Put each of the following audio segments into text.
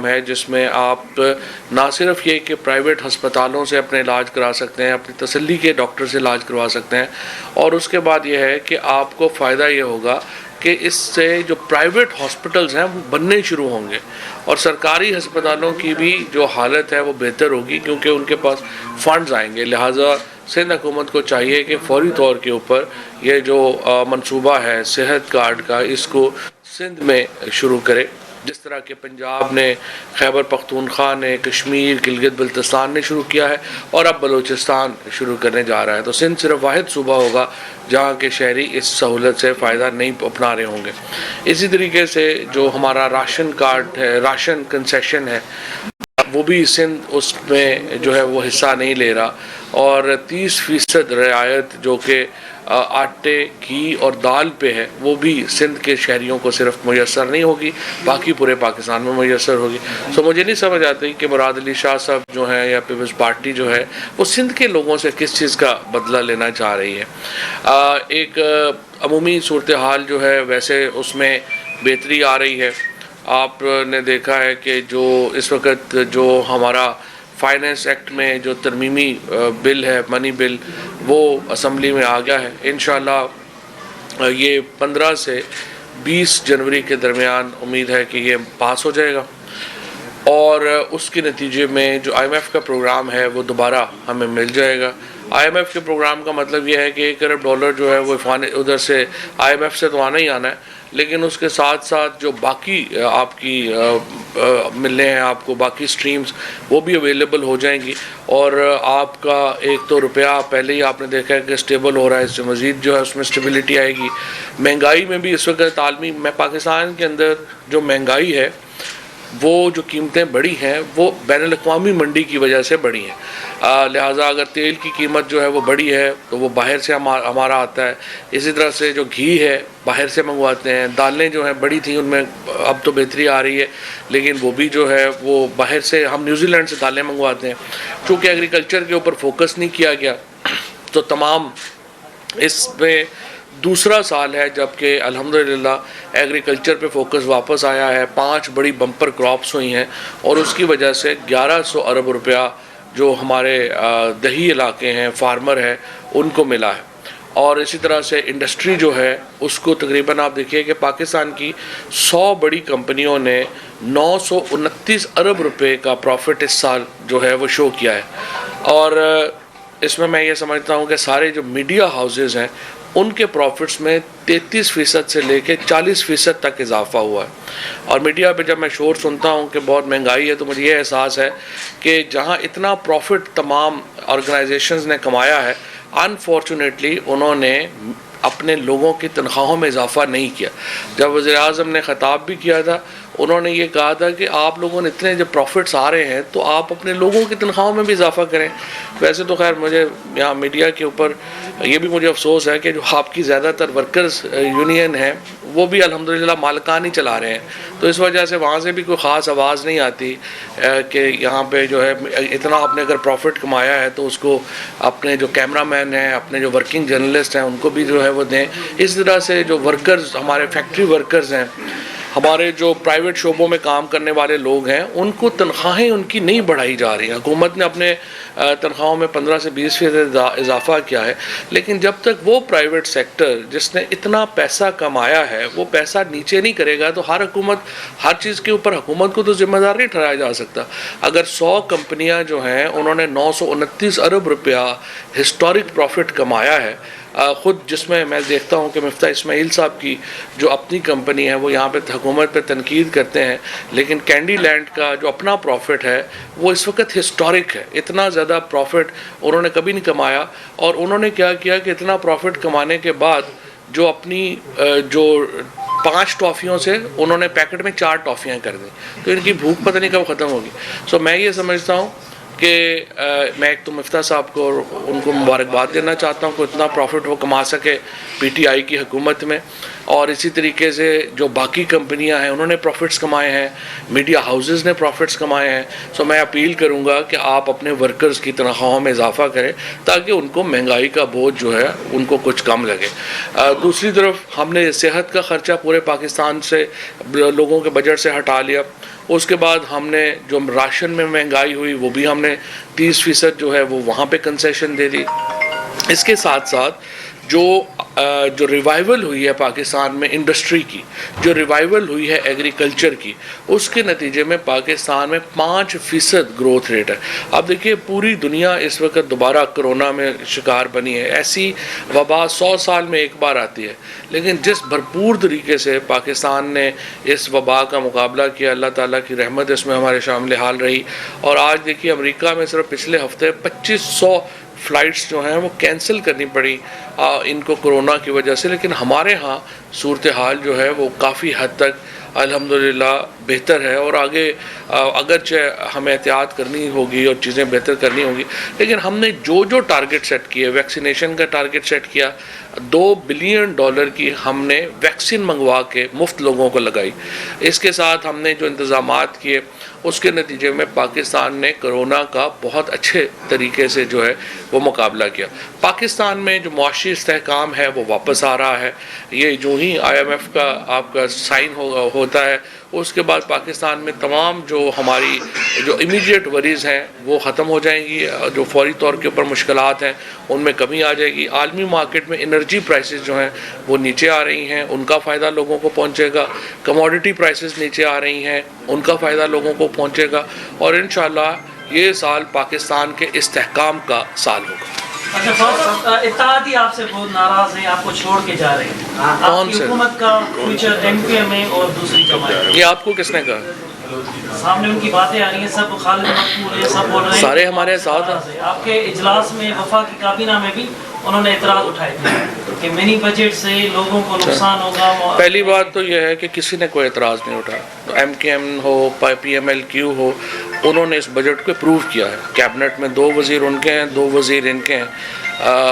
Programme ہے جس میں آپ نہ صرف یہ کہ پرائیویٹ ہسپتالوں سے اپنے علاج کرا سکتے ہیں، اپنی تسلی کے ڈاکٹر سے علاج کروا سکتے ہیں، اور اس کے بعد یہ ہے کہ آپ کو فائدہ یہ ہوگا کہ اس سے جو پرائیویٹ ہاسپٹلز ہیں وہ بننے شروع ہوں گے، اور سرکاری ہسپتالوں کی بھی جو حالت ہے وہ بہتر ہوگی کیونکہ ان کے پاس فنڈز آئیں گے۔ لہٰذا سندھ حکومت کو چاہیے کہ فوری طور کے اوپر یہ جو منصوبہ ہے صحت کارڈ کا، اس کو سندھ میں شروع کرے، جس طرح کہ پنجاب نے، خیبر پختونخوا نے، کشمیر، گلگت بلتستان نے شروع کیا ہے، اور اب بلوچستان شروع کرنے جا رہا ہے۔ تو سندھ صرف واحد صوبہ ہوگا جہاں کے شہری اس سہولت سے فائدہ نہیں اپنا رہے ہوں گے۔ اسی طریقے سے جو ہمارا راشن کارڈ ہے، راشن کنسیشن ہے، وہ بھی سندھ اس میں جو ہے وہ حصہ نہیں لے رہا، اور 30% رعایت جو کہ آٹے، گھی اور دال پہ ہے وہ بھی سندھ کے شہریوں کو صرف میسر نہیں ہوگی، باقی پورے پاکستان میں میسر ہوگی۔ مجھے نہیں سمجھ آتی کہ مراد علی شاہ صاحب جو ہیں یا پیپلز پارٹی جو ہے وہ سندھ کے لوگوں سے کس چیز کا بدلہ لینا چاہ رہی ہے۔ ایک عمومی صورتحال جو ہے ویسے اس میں بہتری آ رہی ہے۔ آپ نے دیکھا ہے کہ جو اس وقت جو ہمارا فائنینس ایکٹ میں جو ترمیمی بل ہے، منی بل، وہ اسمبلی میں آ گیا ہے۔ انشاءاللہ یہ 15 سے 20 جنوری کے درمیان امید ہے کہ یہ پاس ہو جائے گا، اور اس کے نتیجے میں جو آئی ایم ایف کا پروگرام ہے وہ دوبارہ ہمیں مل جائے گا۔ آئی ایم ایف کے پروگرام کا مطلب یہ ہے کہ $1 ارب جو ہے وہ ادھر سے آئی ایم ایف سے تو آنا ہی آنا ہے، لیکن اس کے ساتھ ساتھ جو باقی آپ کی ملنے ہیں آپ کو باقی سٹریمز وہ بھی اویلیبل ہو جائیں گی، اور آپ کا ایک تو روپیہ پہلے ہی آپ نے دیکھا ہے کہ اسٹیبل ہو رہا ہے، اس سے مزید جو ہے اس میں اسٹیبلٹی آئے گی۔ مہنگائی میں بھی اس وقت عالمی پاکستان کے اندر جو مہنگائی ہے، وہ جو قیمتیں بڑھی ہیں وہ بین الاقوامی منڈی کی وجہ سے بڑھی ہیں، لہٰذا اگر تیل کی قیمت جو ہے وہ بڑھی ہے تو وہ باہر سے ہمارا آتا ہے۔ اسی طرح سے جو گھی ہے باہر سے منگواتے ہیں، دالیں جو ہیں بڑی تھیں ان میں اب تو بہتری آ رہی ہے، لیکن وہ بھی جو ہے وہ باہر سے، ہم نیوزی لینڈ سے دالیں منگواتے ہیں۔ چونکہ ایگریکلچر کے اوپر فوکس نہیں کیا گیا تو تمام اس میں دوسرا سال ہے جب کہ الحمدللہ ایگریکلچر پہ فوکس واپس آیا ہے، 5 بڑی بمپر کراپس ہوئی ہیں، اور اس کی وجہ سے 1100 ارب روپیہ جو ہمارے دیہی علاقے ہیں، فارمر ہیں، ان کو ملا ہے۔ اور اسی طرح سے انڈسٹری جو ہے اس کو تقریباً آپ دیکھیے کہ پاکستان کی 100 بڑی کمپنیوں نے 929 ارب روپے کا پروفٹ اس سال جو ہے وہ شو کیا ہے، اور اس میں یہ سمجھتا ہوں کہ سارے جو میڈیا ہاؤسز ہیں ان کے پروفٹس میں 33% سے لے کے 40% تک اضافہ ہوا ہے۔ اور میڈیا پہ جب میں شور سنتا ہوں کہ بہت مہنگائی ہے تو مجھے یہ احساس ہے کہ جہاں اتنا پروفٹ تمام آرگنائزیشنز نے کمایا ہے، انفارچونیٹلی انہوں نے اپنے لوگوں کی تنخواہوں میں اضافہ نہیں کیا۔ جب وزیر اعظم نے خطاب بھی کیا تھا، انہوں نے یہ کہا تھا کہ آپ لوگوں نے اتنے جب پروفٹس آ رہے ہیں تو آپ اپنے لوگوں کی تنخواہوں میں بھی اضافہ کریں۔ ویسے تو خیر مجھے یہاں میڈیا کے اوپر یہ بھی مجھے افسوس ہے کہ جو آپ کی زیادہ تر ورکرز یونین ہیں وہ بھی الحمدللہ مالکان ہی چلا رہے ہیں، تو اس وجہ سے وہاں سے بھی کوئی خاص آواز نہیں آتی کہ یہاں پہ جو ہے اتنا آپ نے اگر پروفٹ کمایا ہے تو اس کو اپنے جو کیمرہ مین ہیں، اپنے جو ورکنگ جرنلسٹ ہیں ان کو بھی جو ہے وہ دیں۔ اس طرح سے جو ورکرز، ہمارے فیکٹری ورکرز ہیں، ہمارے جو پرائیویٹ شعبوں میں کام کرنے والے لوگ ہیں، ان کو تنخواہیں ان کی نہیں بڑھائی جا رہی ہیں۔ حکومت نے اپنے تنخواہوں میں 15 سے 20% اضافہ کیا ہے، لیکن جب تک وہ پرائیویٹ سیکٹر جس نے اتنا پیسہ کمایا ہے وہ پیسہ نیچے نہیں کرے گا تو ہر حکومت، ہر چیز کے اوپر حکومت کو تو ذمہ دار نہیں ٹھہرایا جا سکتا۔ اگر 100 کمپنیاں جو ہیں انہوں نے 929 ارب روپیہ ہسٹورک پروفٹ کمایا ہے، خود جس میں میں دیکھتا ہوں کہ مفتاح اسماعیل صاحب کی جو اپنی کمپنی ہے وہ یہاں پہ حکومت پہ تنقید کرتے ہیں، لیکن کینڈی لینڈ کا جو اپنا پروفٹ ہے وہ اس وقت ہسٹورک ہے۔ اتنا زیادہ پروفٹ انہوں نے کبھی نہیں کمایا، اور انہوں نے کیا کیا کہ اتنا پروفٹ کمانے کے بعد جو اپنی جو 5 ٹافیوں سے انہوں نے پیکٹ میں 4 ٹافیاں کر دیں، تو ان کی بھوک پتہ نہیں کب ختم ہوگی۔ میں یہ سمجھتا ہوں کہ میں ایک تو مفتاح صاحب کو ان کو مبارکباد دینا چاہتا ہوں کہ اتنا پروفٹ وہ کما سکے پی ٹی آئی کی حکومت میں، اور اسی طریقے سے جو باقی کمپنیاں ہیں انہوں نے پروفٹس کمائے ہیں, میڈیا ہاؤسز نے پروفٹس کمائے ہیں. سو میں اپیل کروں گا کہ آپ اپنے ورکرز کی تنخواہوں میں اضافہ کریں تاکہ ان کو مہنگائی کا بوجھ جو ہے ان کو کچھ کم لگے. دوسری طرف ہم نے صحت کا خرچہ پورے پاکستان سے لوگوں کے بجٹ سے ہٹا لیا. اس کے بعد ہم نے جو راشن میں مہنگائی ہوئی وہ بھی ہم نے 30% جو ہے وہ وہاں پہ کنسیشن دے دی. اس کے ساتھ ساتھ جو ریوائول ہوئی ہے پاکستان میں انڈسٹری کی, جو ریوائول ہوئی ہے ایگریکلچر کی, اس کے نتیجے میں پاکستان میں 5% گروتھ ریٹ ہے. اب دیکھیے پوری دنیا اس وقت دوبارہ کرونا میں شکار بنی ہے. ایسی وبا 100 سال میں ایک بار آتی ہے, لیکن جس بھرپور طریقے سے پاکستان نے اس وبا کا مقابلہ کیا, اللہ تعالیٰ کی رحمت اس میں ہمارے شامل حال رہی. اور آج دیکھیے امریکہ میں صرف پچھلے ہفتے 2500 فلائٹس جو ہیں وہ کینسل کرنی پڑی ان کو کرونا کی وجہ سے. لیکن ہمارے ہاں صورتحال جو ہے وہ کافی حد تک الحمدللہ بہتر ہے, اور آگے اگرچہ ہمیں احتیاط کرنی ہوگی اور چیزیں بہتر کرنی ہوگی, لیکن ہم نے جو ٹارگٹ سیٹ کیے, ویکسینیشن کا ٹارگٹ سیٹ کیا, $2 بلین کی ہم نے ویکسین منگوا کے مفت لوگوں کو لگائی. اس کے ساتھ ہم نے جو انتظامات کیے اس کے نتیجے میں پاکستان نے کرونا کا بہت اچھے طریقے سے جو ہے وہ مقابلہ کیا. پاکستان میں جو معاشی استحکام ہے وہ واپس آ رہا ہے. یہ جو ہی IMF کا آپ کا سائن ہوتا ہے اس کے بعد پاکستان میں تمام جو ہماری جو امیڈیٹ وریز ہیں وہ ختم ہو جائیں گی. جو فوری طور کے اوپر مشکلات ہیں ان میں کمی آ جائے گی. عالمی مارکیٹ میں انرجی پرائسز جو ہیں وہ نیچے آ رہی ہیں, ان کا فائدہ لوگوں کو پہنچے گا. کموڈٹی پرائسز نیچے آ رہی ہیں, ان کا فائدہ لوگوں کو پہنچے گا. اور انشاءاللہ یہ سال پاکستان کے استحکام کا سال ہوگا. اچھا صاحب, اتحادی آپ سے بہت ناراض ہیں, آپ کو چھوڑ کے جا رہے ہیں. آپ کی حکومت کا فیوچر MPM میں اور دوسری جماعت, یہ آپ کو کس نے کہا؟ سامنے ان کی باتیں آ رہی ہیں, سب خالد مقبول ہیں, سب بول رہے ہیں سارے ہمارے ساتھ ہیں. آپ کے اجلاس میں وفاقی کابینہ میں بھی انہوں نے اعتراض اٹھائے تھے کہ منی بجٹ سے لوگوں کو نقصان ہوگا. پہلی بات تو یہ ہے کہ کسی نے کوئی اعتراض نہیں اٹھایا. MKM ہو, PMLQ ہو, انہوں نے اس بجٹ کو اپروو کیا ہے. کیبنٹ میں 2 وزیر ان کے ہیں, 2 وزیر ان کے ہیں.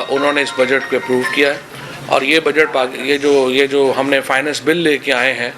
انہوں نے اس بجٹ کو اپروو کیا ہے. اور یہ بجٹ یہ جو ہم نے فائننس بل لے کے آئے ہیں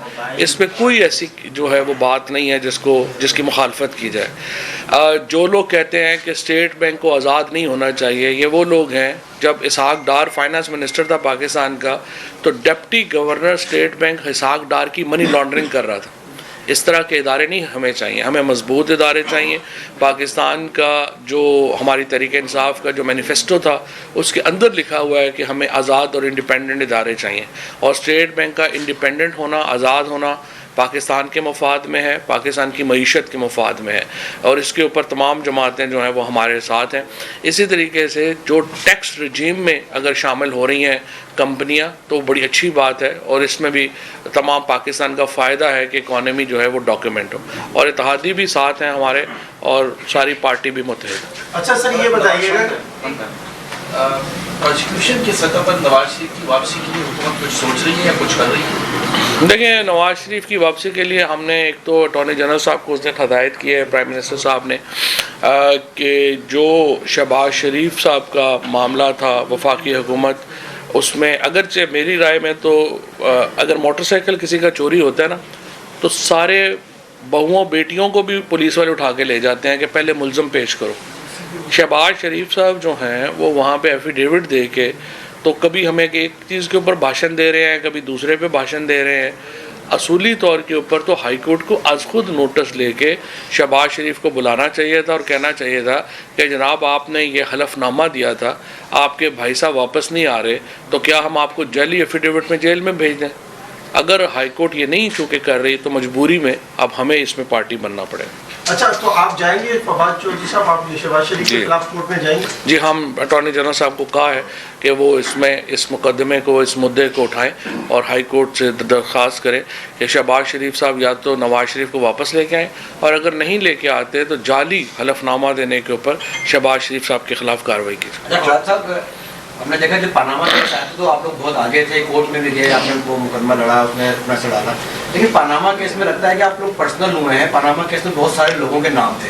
اس میں کوئی ایسی جو ہے وہ بات نہیں ہے جس کی مخالفت کی جائے. جو لوگ کہتے ہیں کہ اسٹیٹ بینک کو آزاد نہیں ہونا چاہیے, یہ وہ لوگ ہیں, جب اسحاق ڈار فائنانس منسٹر تھا پاکستان کا تو deputy governor state bank Ishaq Dar کی منی لانڈرنگ کر رہا تھا. اس طرح کے ادارے نہیں ہمیں چاہیے, ہمیں مضبوط ادارے چاہیے. پاکستان کا جو ہماری تحریک انصاف کا جو مینیفیسٹو تھا اس کے اندر لکھا ہوا ہے کہ ہمیں آزاد اور انڈیپینڈنٹ ادارے چاہیے, اور اسٹیٹ بینک کا انڈیپینڈنٹ ہونا, آزاد ہونا پاکستان کے مفاد میں ہے, پاکستان کی معیشت کے مفاد میں ہے, اور اس کے اوپر تمام جماعتیں جو ہیں وہ ہمارے ساتھ ہیں. اسی طریقے سے جو ٹیکس رجیم میں اگر شامل ہو رہی ہیں کمپنیاں تو بڑی اچھی بات ہے, اور اس میں بھی تمام پاکستان کا فائدہ ہے کہ اکانومی جو ہے وہ ڈاکیومنٹ ہو, اور اتحادی بھی ساتھ ہیں ہمارے, اور ساری پارٹی بھی متحد ہے. اچھا سر, یہ بتائیے گا پروسیکیوشن کی سطح پر نواز شریف کی واپسی کے لیے حکومت کچھ سوچ رہی ہے یا کچھ کر رہی ہے؟ دیکھیں, نواز شریف کی واپسی کے لیے ہم نے ایک تو اٹارنی جنرل صاحب کو اس دن ہدایت کی ہے, پرائم منسٹر صاحب نے, کہ جو شہباز شریف صاحب کا معاملہ تھا وفاقی حکومت, اس میں اگرچہ میری رائے میں تو اگر موٹر سائیکل کسی کا چوری ہوتا ہے نا تو سارے بہوؤں بیٹیوں کو بھی پولیس والے اٹھا کے لے جاتے ہیں کہ پہلے ملزم پیش کرو. شہباز شریف صاحب جو ہیں وہ وہاں پہ ایفیڈیوٹ دے کے تو کبھی ہمیں ایک چیز کے اوپر بھاشن دے رہے ہیں, کبھی دوسرے پہ بھاشن دے رہے ہیں. اصولی طور کے اوپر تو ہائی کورٹ کو از خود نوٹس لے کے شہباز شریف کو بلانا چاہیے تھا اور کہنا چاہیے تھا کہ جناب آپ نے یہ حلف نامہ دیا تھا, آپ کے بھائی صاحب واپس نہیں آ رہے, تو کیا ہم آپ کو جعلی ایفیڈیوٹ میں جیل میں بھیج دیں؟ اگر ہائی کورٹ یہ نہیں چونکہ کر رہی تو مجبوری میں اب ہمیں اس میں پارٹی بننا پڑے. اچھا, تو آپ جائیں گے فواد چودھری صاحب, آپ شہباز شریف کے خلاف کورٹ میں جائیں گے؟ جی, ہم اٹارنی جنرل صاحب کو کہا ہے کہ وہ اس مقدمے کو, اس مدعے کو اٹھائیں اور ہائی کورٹ سے درخواست کریں کہ شہباز شریف صاحب یا تو نواز شریف کو واپس لے کے آئیں, اور اگر نہیں لے کے آتے تو جعلی حلف نامہ دینے کے اوپر شہباز شریف صاحب کے خلاف کارروائی کی جائے. ہم نے دیکھا جب پاناما کیس آیا تو آپ لوگ بہت آگے تھے, کورٹ میں بھی گئے, آپ نے وہ مقدمہ لڑا, اس میں اپنا چڑھانا, لیکن پاناما کیس میں لگتا ہے کہ آپ لوگ پرسنل ہوئے ہیں. پاناما کیس میں بہت سارے لوگوں کے نام تھے,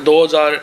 2000।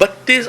32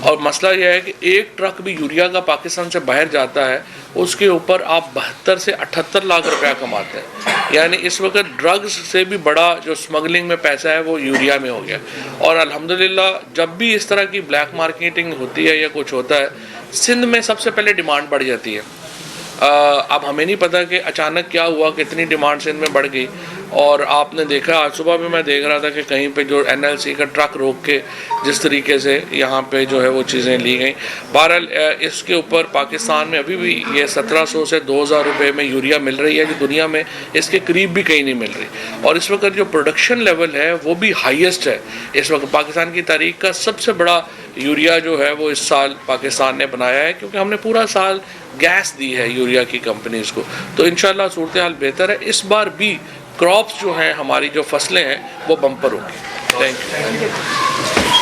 اور مسئلہ یہ ہے کہ ایک ٹرک بھی یوریا کا پاکستان سے باہر جاتا ہے اس کے اوپر آپ 72 سے 78 لاکھ روپیہ کماتے ہیں. یعنی اس وقت ڈرگز سے بھی بڑا جو اسمگلنگ میں پیسہ ہے وہ یوریا میں ہو گیا. اور الحمدللہ جب بھی اس طرح کی بلیک مارکیٹنگ ہوتی ہے یا کچھ ہوتا ہے سندھ میں سب سے پہلے ڈیمانڈ بڑھ جاتی ہے. اب ہمیں نہیں پتہ کہ اچانک کیا ہوا کہ اتنی ڈیمانڈ سندھ میں بڑھ گئی. اور آپ نے دیکھا آج صبح بھی میں دیکھ رہا تھا کہ کہیں پہ جو NLC کا ٹرک روک کے جس طریقے سے یہاں پہ جو ہے وہ چیزیں لی گئیں. بہرحال اس کے اوپر پاکستان میں ابھی بھی یہ 1700 سے 2000 روپے میں یوریا مل رہی ہے جو دنیا میں اس کے قریب بھی کہیں نہیں مل رہی. اور اس وقت جو پروڈکشن لیول ہے وہ بھی ہائیسٹ ہے. اس وقت پاکستان کی تاریخ کا سب سے بڑا یوریا جو ہے وہ اس سال پاکستان نے بنایا ہے کیونکہ ہم نے پورا سال گیس دی ہے یوریا کی کمپنیز کو. تو انشاءاللہ صورتحال بہتر ہے. اس بار بھی کراپس جو ہیں ہماری جو فصلیں ہیں وہ بمپر ہوں گی. Thank you.